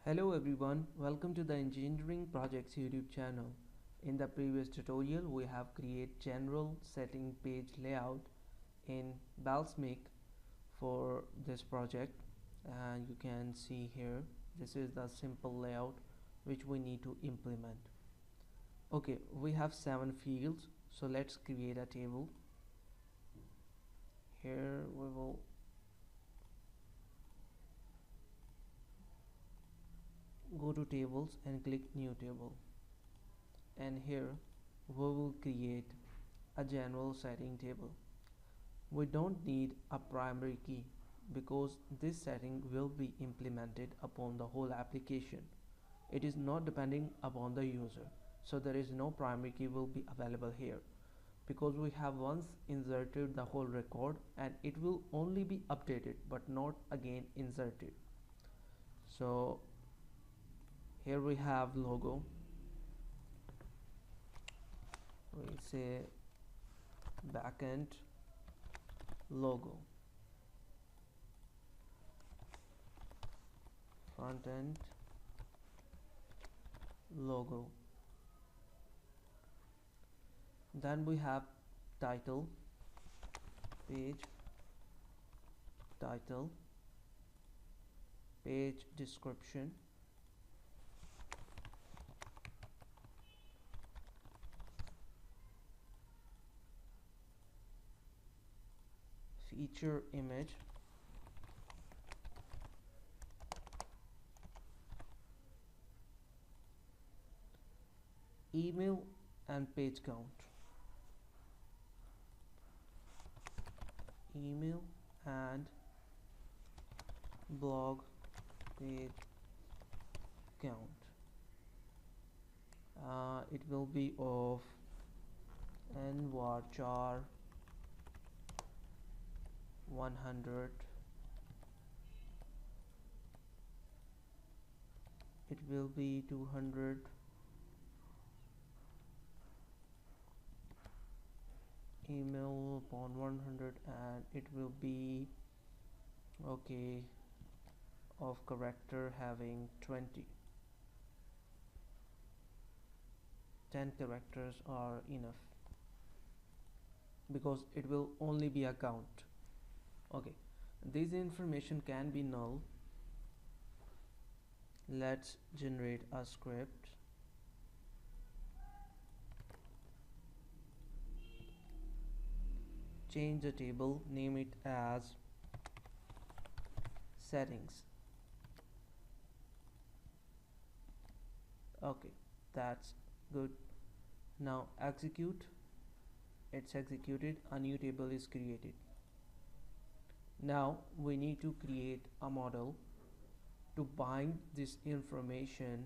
Hello everyone, welcome to the Engineering Projects YouTube channel. In the previous tutorial, we have created general setting page layout in Balsamiq for this project, and you can see here this is the simple layout which we need to implement. Okay, we have 7 fields, so let's create a table. Here we will go to tables and click new table, and here we will create a general setting table. We don't need a primary key because this setting will be implemented upon the whole application. It is not depending upon the user, so there is no primary key will be available here because we have once inserted the whole record and it will only be updated but not again inserted. So here we have logo, we say backend logo, front end logo. Then we have title, page title, page description, feature image, email and page count, email and blog page count. It will be of n varchar 100. It will be 200. Email upon 100, and it will be okay of character having 20. 10 characters are enough because it will only be a count. Okay, this information can be null. Let's generate a script. Change the table, name it as settings. Okay, that's good. Now execute. It's executed, a new table is created. Now we need to create a model to bind this information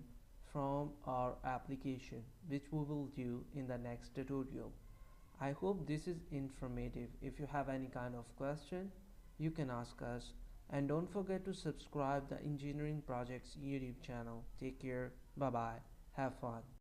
from our application, which we will do in the next tutorial. I hope this is informative. If you have any kind of question, you can ask us, and don't forget to subscribe the Engineering Projects YouTube channel. Take care, bye bye, have fun.